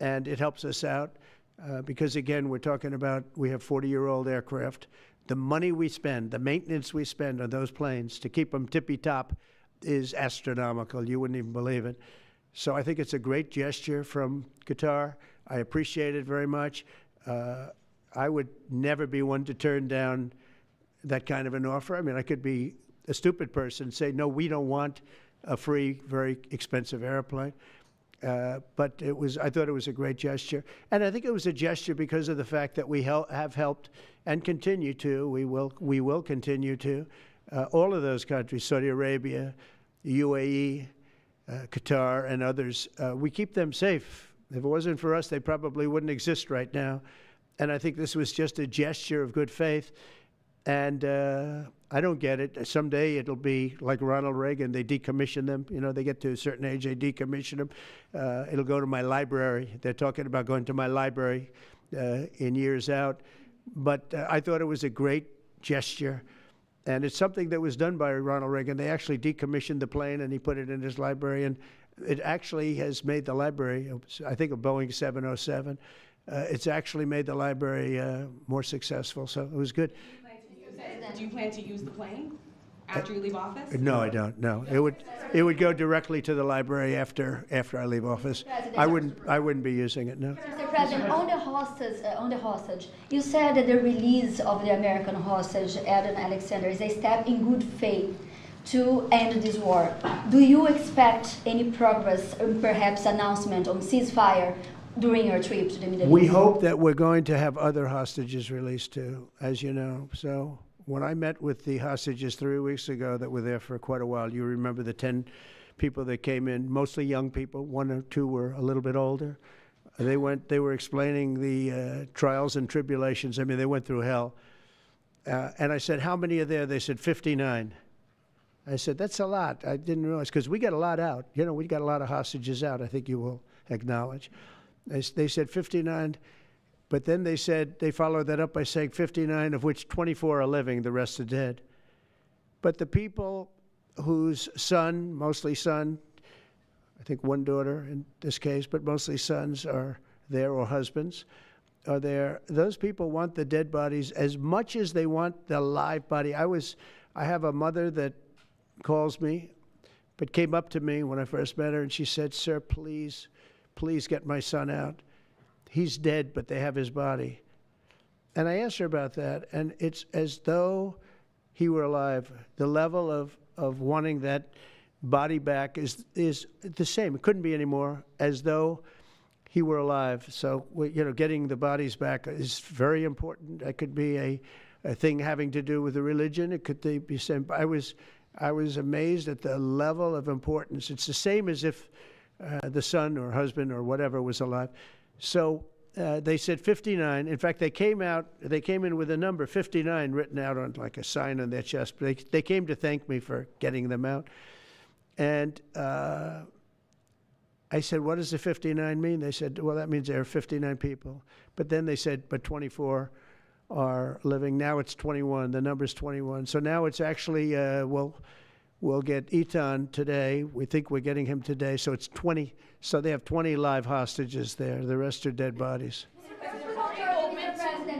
Speaker 2: And it helps us out because, again, we're talking about we have 40-year-old aircraft. The money we spend, the maintenance we spend on those planes to keep them tippy-top is astronomical. You wouldn't even believe it. So I think it's a great gesture from Qatar. I appreciate it very much. I would never be one to turn down that kind of an offer. I mean, I could be a stupid person and say, no, we don't want a free, very expensive airplane. But I thought it was a great gesture. And I think it was a gesture because of the fact that we have helped and continue to, we will continue to, all of those countries, Saudi Arabia, UAE, Qatar, and others, we keep them safe. If it wasn't for us, they probably wouldn't exist right now. And I think this was just a gesture of good faith. And I don't get it. Someday it'll be like Ronald Reagan. They decommission them. They get to a certain age, they decommission them. It'll go to my library. They're talking about going to my library in years out. But I thought it was a great gesture. And it's something that was done by Ronald Reagan. They actually decommissioned the plane, and he put it in his library. And it actually has made the library, I think a Boeing 707, it's actually made the library more successful. So it was good.
Speaker 6: Do you plan to use the plane after you leave office?
Speaker 2: No, I don't. No, it would go directly to the library after I leave office. I wouldn't be using it. No.
Speaker 7: Mr. President, on the hostage, you said that the release of the American hostage, Adam Alexander, is a step in good faith to end this war. Do you expect any progress, or perhaps announcement on ceasefire during your trip to the Middle East?
Speaker 2: We hope that we're going to have other hostages released too, as you know. So when I met with the hostages 3 weeks ago that were there for quite a while, you remember the 10 people that came in, mostly young people, 1 or 2 were a little bit older. They were explaining the trials and tribulations. I mean, they went through hell. And I said, how many are there? They said 59. I said, that's a lot. I didn't realize, because we got a lot out. You know, we got a lot of hostages out, I think you will acknowledge. They said 59, but then they said, they followed that up by saying 59, of which 24 are living, the rest are dead. But the people whose son, mostly son, I think 1 daughter in this case, but mostly sons are there, or husbands are there, those people want the dead bodies as much as they want the live body. I have a mother that calls me, but came up to me when I first met her, and she said, sir, please get my son out. He's dead, but they have his body. And I asked her about that, and it's as though he were alive. The level of wanting that body back is the same. It couldn't be any more, as though he were alive. So, getting the bodies back is very important. That could be a thing having to do with the religion. It could be same. I was amazed at the level of importance. It's the same as if the son or husband or whatever was alive. So they said 59. In fact, they came in with a number 59 written out on like a sign on their chest. But they came to thank me for getting them out. And I said, what does the 59 mean? They said, well, that means there are 59 people. But then they said, but 24 are living. Now it's 21. The number's 21. So now it's actually, we'll get Eitan today. We think we're getting him today. So it's 20. So they have 20 live hostages there. The rest are dead bodies.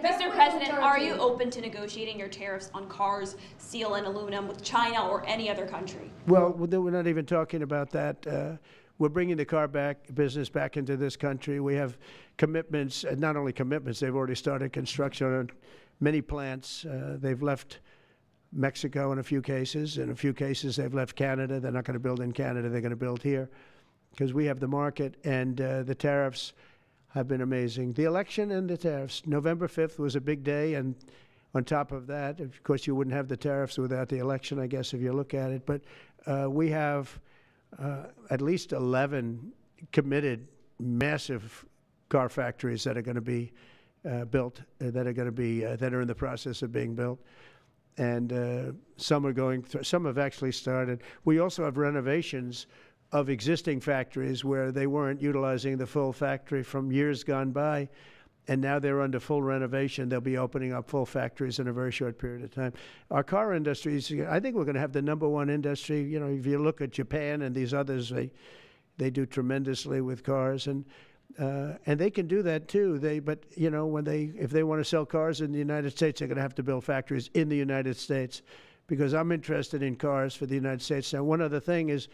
Speaker 8: Mr. President, are you open to negotiating your tariffs on cars, steel, and aluminum with China or any other country?
Speaker 2: Well, we're not even talking about that. We're bringing the car business back into this country. We have commitments, not only commitments, they've already started construction on many plants. They've left Mexico in a few cases. In a few cases, they've left Canada. They're not going to build in Canada. They're going to build here because we have the market, and the tariffs have been amazing. The election and the tariffs. November 5th was a big day, and on top of that, of course, you wouldn't have the tariffs without the election, I guess, if you look at it. But we have at least 11 committed massive car factories that are going to be built, that are in the process of being built. And some are going through, some have actually started. We also have renovations of existing factories where they weren't utilizing the full factory from years gone by, and now they're under full renovation. They'll be opening up full factories in a very short period of time. Our car industry is, I think we're going to have the #1 industry. You know, if you look at Japan and these others, they do tremendously with cars, and they can do that too. But you know, if they want to sell cars in the United States, they're going to have to build factories in the United States, because I'm interested in cars for the United States. Now, one other thing is,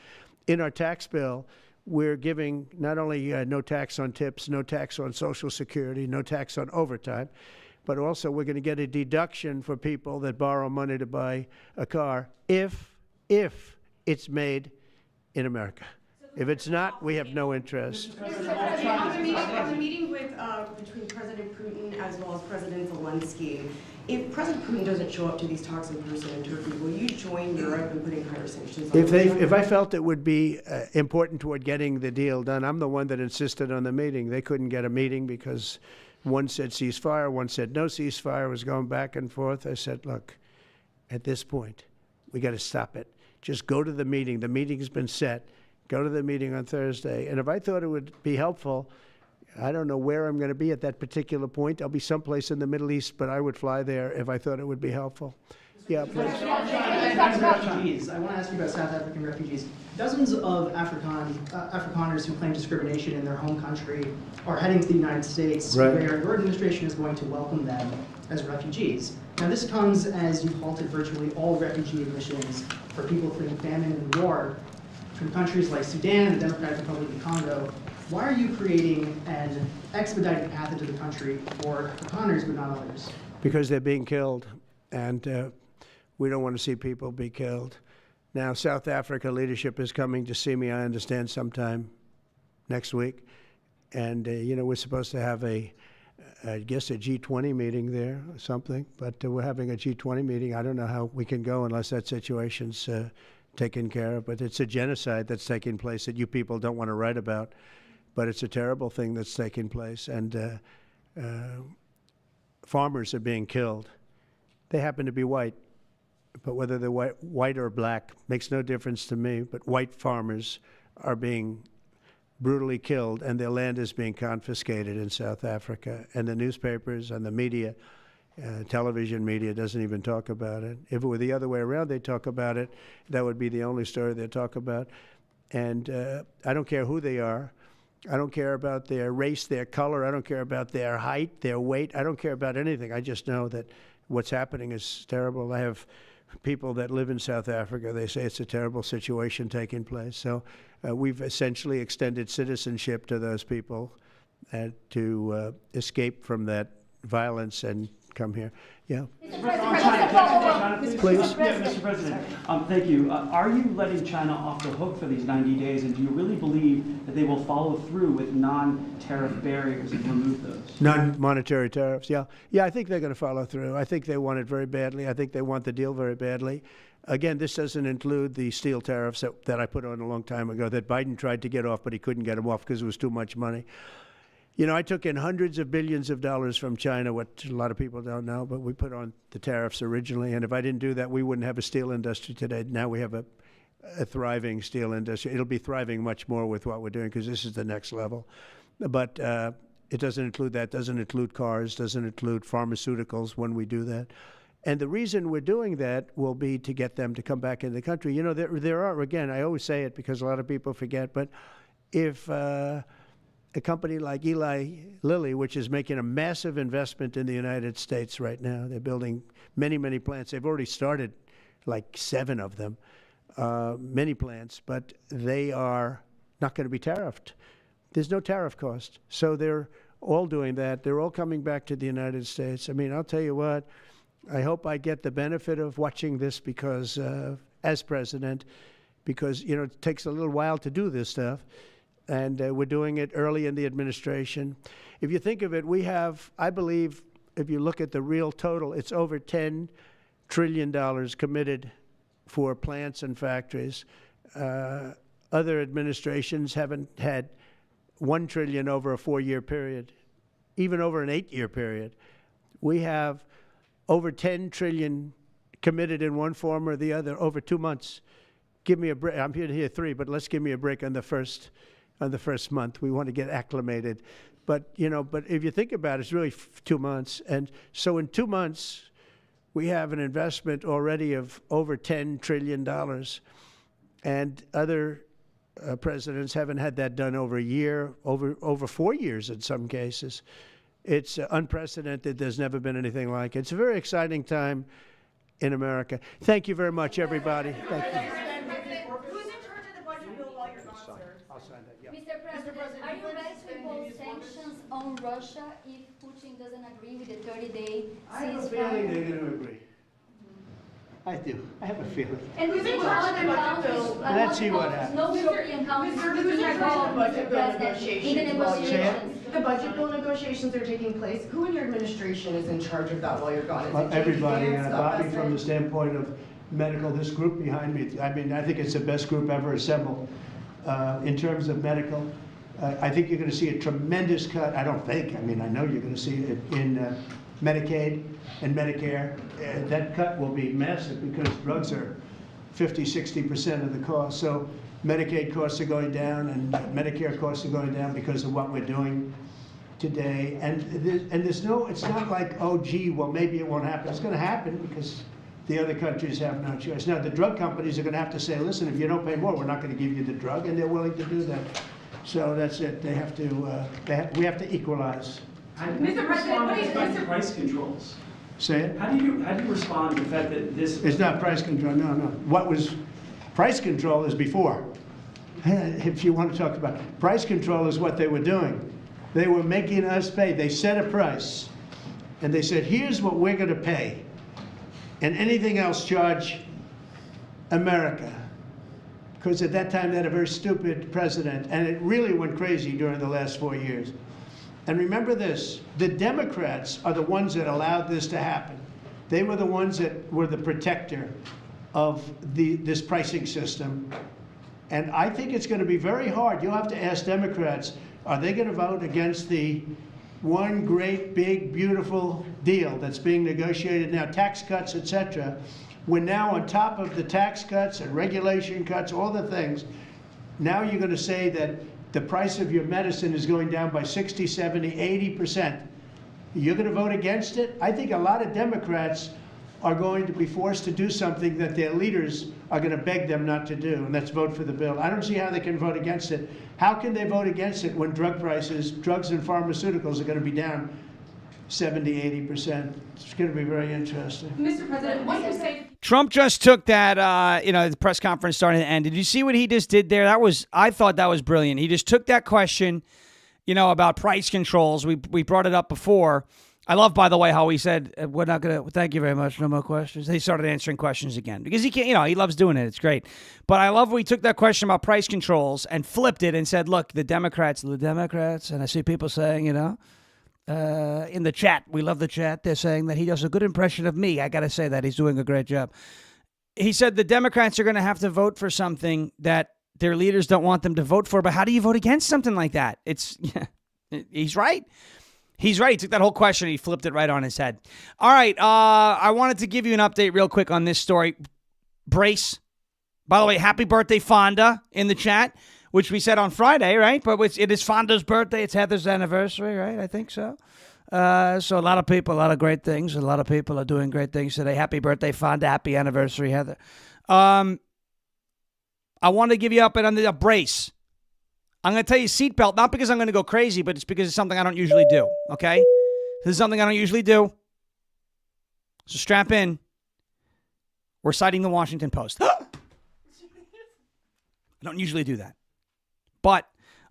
Speaker 2: in our tax bill, we're giving not only no tax on tips, no tax on Social Security, no tax on overtime, but also we're going to get a deduction for people that borrow money to buy a car if it's made in America. If it's not, we have no interest.
Speaker 6: On the meeting between President Putin as well as President Zelensky, if President Putin doesn't show up to these talks in person in Turkey, will you join Europe in putting higher sanctions on
Speaker 2: If I felt it would be important toward getting the deal done, I'm the one that insisted on the meeting. They couldn't get a meeting because one said ceasefire, one said no ceasefire. It was going back and forth. I said, look, at this point, we got to stop it. Just go to the meeting. The meeting's been set. Go to the meeting on Thursday. And if I thought it would be helpful, I don't know where I'm going to be at that particular point. I'll be someplace in the Middle East, but I would fly there if I thought it would be helpful. Yeah, please.
Speaker 9: Refugees. I want to ask you about South African refugees. Dozens of Afrikaners who claim discrimination in their home country are heading to the United States,
Speaker 2: Right.
Speaker 9: where your administration is going to welcome them as refugees. Now, this comes as you've halted virtually all refugee admissions for people fleeing famine and war from countries like Sudan and the Democratic Republic of Congo. Why are you creating an expedited path into the country for Afrikaners but not others?
Speaker 2: Because they're being killed, and we don't want to see people be killed. Now, South Africa leadership is coming to see me, I understand, sometime next week. And, we're supposed to have I guess, a G20 meeting there or something. But we're having a G20 meeting. I don't know how we can go unless that situation's taken care of. But it's a genocide that's taking place that you people don't want to write about. But it's a terrible thing that's taking place. And farmers are being killed. They happen to be white. But whether they're white or black makes no difference to me. But white farmers are being brutally killed, and their land is being confiscated in South Africa. And the newspapers and the media, television media, doesn't even talk about it. If it were the other way around, they'd talk about it. That would be the only story they'd talk about. And I don't care who they are. I don't care about their race, their color. I don't care about their height, their weight. I don't care about anything. I just know that what's happening is terrible. I have people that live in South Africa. They say it's a terrible situation taking place. So we've essentially extended citizenship to those people to escape from that violence and come here. Yeah. Please.
Speaker 10: Yeah, Mr. President, thank you. Are you letting China off the hook for these 90 days, and do you really believe that they will follow through with non-tariff barriers and remove those?
Speaker 2: Non-monetary tariffs, yeah. Yeah, I think they're going to follow through. I think they want it very badly. I think they want the deal very badly. Again, this doesn't include the steel tariffs that I put on a long time ago that Biden tried to get off, but he couldn't get them off because it was too much money. I took in hundreds of billions of dollars from China, what a lot of people don't know, but we put on the tariffs originally. And if I didn't do that, we wouldn't have a steel industry today. Now we have a thriving steel industry. It'll be thriving much more with what we're doing because this is the next level. But it doesn't include that, doesn't include cars, doesn't include pharmaceuticals when we do that. And the reason we're doing that will be to get them to come back into the country. There are, again, I always say it because a lot of people forget, but if a company like Eli Lilly, which is making a massive investment in the United States right now. They're building many, many plants. They've already started like 7 of them, many plants, but they are not going to be tariffed. There's no tariff cost. So they're all doing that. They're all coming back to the United States. I mean, I'll tell you what, I hope I get the benefit of watching this because, as president, because, it takes a little while to do this stuff. And we're doing it early in the administration. If you think of it, we have, I believe, if you look at the real total, it's over $10 trillion committed for plants and factories. Other administrations haven't had $1 trillion over a 4-year period, even over an 8-year period. We have over $10 trillion committed in one form or the other over 2 months. Give me a break. I'm here 3, but let's give me a break on the first month. We want to get acclimated. But if you think about it, it's really 2 months. And so in 2 months, we have an investment already of over $10 trillion. And other presidents haven't had that done over a year, over 4 years in some cases. It's unprecedented. There's never been anything like it. It's a very exciting time in America. Thank you very much, everybody. Thank you.
Speaker 7: Mr. President, are you ready to impose sanctions on Russia if Putin doesn't agree with the 30-day ceasefire?
Speaker 2: I have a feeling they're going to agree. I do. I have a feeling.
Speaker 7: And who's in charge of the budget bill?
Speaker 2: Let's see what happens.
Speaker 7: No European countries. Who's in charge of the budget bill negotiations?
Speaker 5: The budget bill negotiations are taking place. Who in your administration is in charge of that while you're gone? Is it
Speaker 2: Everybody,
Speaker 5: Vance,
Speaker 2: Bobby, from the standpoint of medical, this group behind me, I mean, I think it's the best group ever assembled. In terms of medical, I think you're going to see a tremendous cut. I don't think. I mean, I know you're going to see it in Medicaid and Medicare. That cut will be massive because drugs are 50-60% of the cost. So Medicaid costs are going down and Medicare costs are going down because of what we're doing today. And there's no, it's not like, oh, gee, well, maybe it won't happen. It's going to happen because the other countries have no choice. Now, the drug companies are going to have to say, listen, if you don't pay more, we're not going to give you the drug, and they're willing to do that. So that's it. They have to. We have to equalize.
Speaker 10: Mr. President, what is the price controls?
Speaker 2: Say it.
Speaker 10: How do you respond to the fact that this?
Speaker 2: It's not price control. No, no. What was price control is before. If you want to talk about price control, is what they were doing. They were making us pay. They set a price, and they said, "Here's what we're going to pay, and anything else charge America." Because at that time they had a very stupid president, and it really went crazy during the last 4 years. And remember this, the Democrats are the ones that allowed this to happen. They were the ones that were the protector of this pricing system. And I think it's going to be very hard. You'll have to ask Democrats, are they going to vote against the one great, big, beautiful deal that's being negotiated now, tax cuts, etc., when now on top of the tax cuts and regulation cuts, all the things, now you're going to say that the price of your medicine is going down by 60, 70, 80%. You're going to vote against it? I think a lot of Democrats are going to be forced to do something that their leaders are going to beg them not to do, and that's vote for the bill. I don't see how they can vote against it. How can they vote against it when drug prices, drugs and pharmaceuticals are going to be down 70, 80%? It's going to be very interesting.
Speaker 6: Mr. President, what do you say?
Speaker 1: Trump just took that, the press conference starting to end. Did you see what he just did there? I thought that was brilliant. He just took that question, about price controls. We brought it up before. I love, by the way, how he said, we're not going to, thank you very much, no more questions. He started answering questions again because he can't, he loves doing it. It's great. But I love when he took that question about price controls and flipped it and said, look, the Democrats, and I see people saying, in the chat, we love the chat, they're saying that he does a good impression of me. I got to say that. He's doing a great job. He said the Democrats are going to have to vote for something that their leaders don't want them to vote for. But how do you vote against something like that? He's right. He's right. He took that whole question and he flipped it right on his head. All right. I wanted to give you an update real quick on this story. Brace. By the way, happy birthday, Fonda, in the chat, which we said on Friday, right? But it is Fonda's birthday. It's Heather's anniversary, right? I think so. So a lot of people, a lot of great things. A lot of people are doing great things today. Happy birthday, Fonda. Happy anniversary, Heather. I want to give you up on the Brace. I'm going to tell you seatbelt, not because I'm going to go crazy, but it's because it's something I don't usually do, okay? This is something I don't usually do. So strap in. We're citing the Washington Post. I don't usually do that. But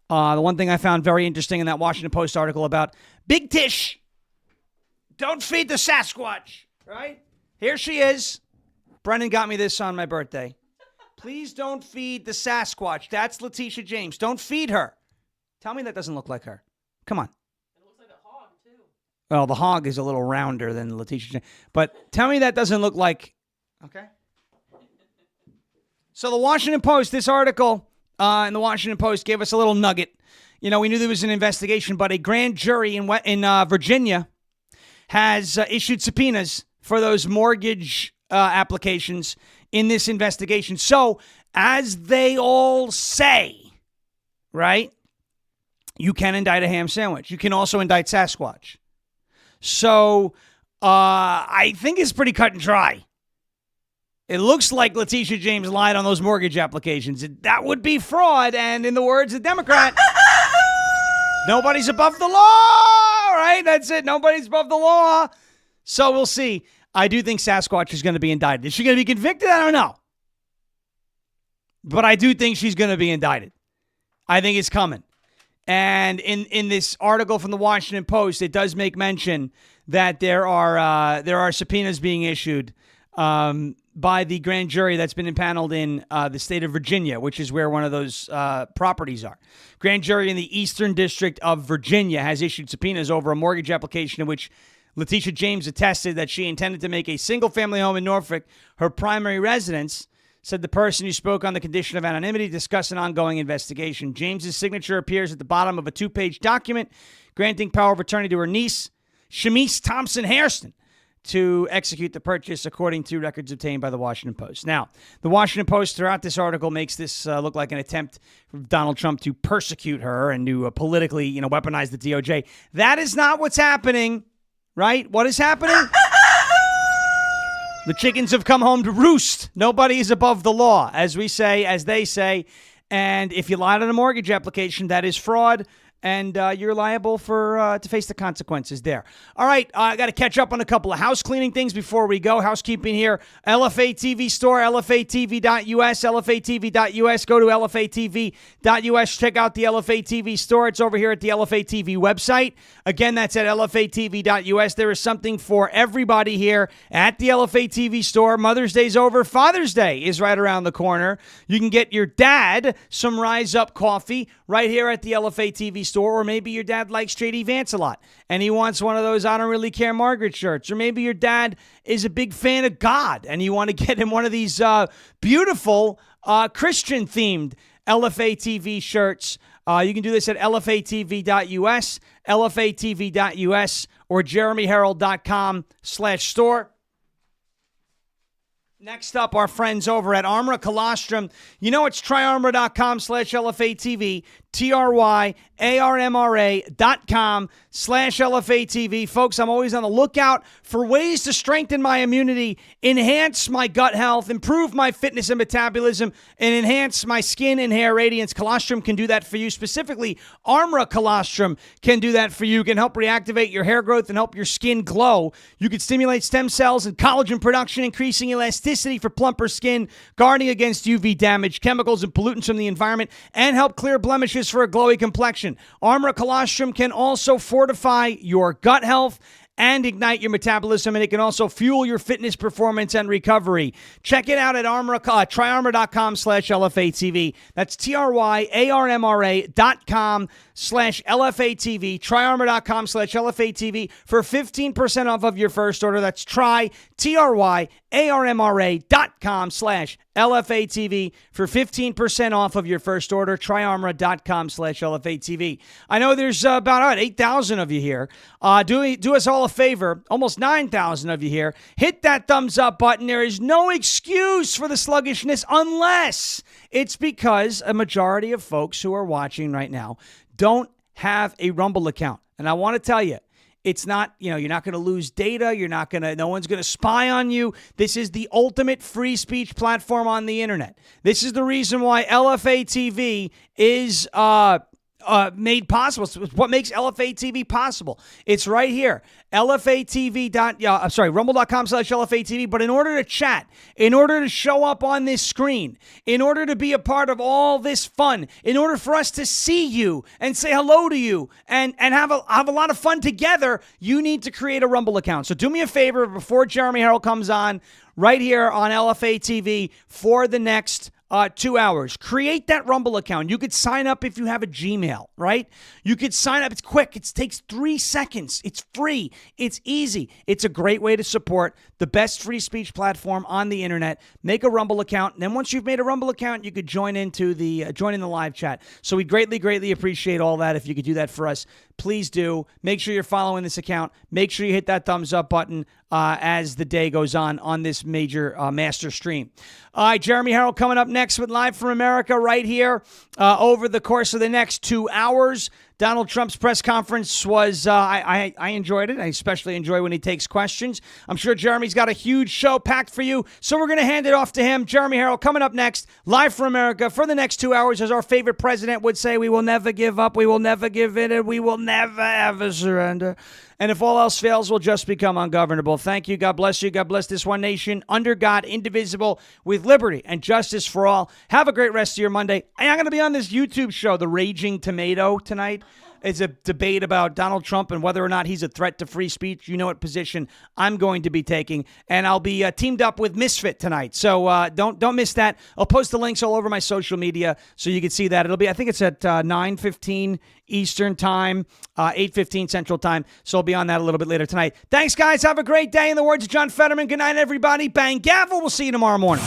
Speaker 1: the one thing I found very interesting in that Washington Post article about Big Tish, don't feed the Sasquatch, right? Here she is. Brennan got me this on my birthday. Please don't feed the Sasquatch. That's Letitia James. Don't feed her. Tell me that doesn't look like her. Come on.
Speaker 6: It looks like a hog, too.
Speaker 1: Well, the hog is a little rounder than Letitia James. But tell me that doesn't look like... Okay. So the Washington Post, this article in the Washington Post gave us a little nugget. We knew there was an investigation, but a grand jury in Virginia has issued subpoenas for those mortgage applications in this investigation. So, as they all say, right, you can indict a ham sandwich. You can also indict Sasquatch. So, I think it's pretty cut and dry. It looks like Letitia James lied on those mortgage applications. That would be fraud, and in the words of Democrat, nobody's above the law, right? That's it. Nobody's above the law. So, we'll see. I do think Sasquatch is going to be indicted. Is she going to be convicted? I don't know. But I do think she's going to be indicted. I think it's coming. And in this article from the Washington Post, it does make mention that there are subpoenas being issued by the grand jury that's been impaneled in the state of Virginia, which is where one of those properties are. Grand jury in the Eastern District of Virginia has issued subpoenas over a mortgage application in which Letitia James attested that she intended to make a single-family home in Norfolk her primary residence, said the person who spoke on the condition of anonymity discussed an ongoing investigation. James's signature appears at the bottom of a 2-page document granting power of attorney to her niece, Shamise Thompson Hairston, to execute the purchase, according to records obtained by the Washington Post. Now, the Washington Post, throughout this article, makes this look like an attempt for Donald Trump to persecute her and to politically, weaponize the DOJ. That is not what's happening. Right? What is happening? The chickens have come home to roost. Nobody is above the law, as we say, as they say. And if you lied on a mortgage application, that is fraud. And you're liable for to face the consequences there. All right, I got to catch up on a couple of house cleaning things before we go. Housekeeping here. LFA TV store, LFATV.us, LFATV.us. Go to LFATV.us. Check out the LFA TV store. It's over here at the LFA TV website. Again, that's at LFATV.us. There is something for everybody here at the LFA TV store. Mother's Day's over. Father's Day is right around the corner. You can get your dad some Rise Up coffee right here at the LFA TV store, or maybe your dad likes J.D. Vance a lot and he wants one of those I Don't Really Care Margaret shirts, or maybe your dad is a big fan of God and you want to get him one of these beautiful Christian-themed LFA TV shirts. You can do this at LFATV.us, LFATV.us, or JeremyHerald.com/store. Next up, our friends over at Armor Colostrum. You know, it's tryarmor.com/LFATV, TRYARMRA.com/LFATV. Folks, I'm always on the lookout for ways to strengthen my immunity, enhance my gut health, improve my fitness and metabolism, and enhance my skin and hair radiance. Colostrum can do that for you. Specifically, Armor Colostrum can do that for you. Can help reactivate your hair growth and help your skin glow. You can stimulate stem cells and collagen production, increasing elasticity for plumper skin, guarding against UV damage, chemicals and pollutants from the environment, and help clear blemishes for a glowy complexion. Armor Colostrum can also fortify your gut health and ignite your metabolism, and it can also fuel your fitness performance and recovery. Check it out at tryarmor.com/LFATV. That's TRYARMRA.com/LFATV. Tryarmor.com/LFATV for 15% off of your first order. That's TRYARMRA.com/LFATV for 15% off of your first order. Tryarmor.com/LFATV. I know there's about 8,000 of you here. Do us all a favor, almost 9,000 of you here. Hit that thumbs up button. There is no excuse for the sluggishness unless it's because a majority of folks who are watching right now don't have a Rumble account. And I want to tell you, it's not, you're not going to lose data. No one's going to spy on you. This is the ultimate free speech platform on the internet. This is the reason why LFA TV is made possible. It's what makes LFA TV possible. It's right here. Rumble.com/LFATV. But in order to chat, in order to show up on this screen, in order to be a part of all this fun, in order for us to see you and say hello to you and have a lot of fun together, you need to create a Rumble account. So do me a favor before Jeremy Herald comes on right here on LFA TV for the next 2 hours. Create that Rumble account. You could sign up if you have a Gmail, right? You could sign up. It's quick. It takes 3 seconds. It's free. It's easy. It's a great way to support the best free speech platform on the internet. Make a Rumble account. And then once you've made a Rumble account, you could join in the live chat. So we greatly, greatly appreciate all that. If you could do that for us, please do. Make sure you're following this account. Make sure you hit that thumbs up button as the day goes on this major master stream. All right, Jeremy Herald coming up next with Live from America right here over the course of the next 2 hours. Donald Trump's press conference was, I enjoyed it. I especially enjoy when he takes questions. I'm sure Jeremy's got a huge show packed for you, so we're going to hand it off to him. Jeremy Herald coming up next, Live from America for the next 2 hours. As our favorite president would say, we will never give up, we will never give in, and we will never, ever surrender. And if all else fails, we'll just become ungovernable. Thank you. God bless you. God bless this one nation, under God, indivisible, with liberty and justice for all. Have a great rest of your Monday. And I'm going to be on this YouTube show, The Raging Tomato, tonight. It's a debate about Donald Trump and whether or not he's a threat to free speech. You know what position I'm going to be taking. And I'll be teamed up with Misfit tonight. So don't miss that. I'll post the links all over my social media so you can see that. It'll be, I think it's at 9:15 Eastern time, 8:15 Central time. So I'll be on that a little bit later tonight. Thanks, guys. Have a great day. In the words of John Fetterman, good night, everybody. Bang, gavel. We'll see you tomorrow morning.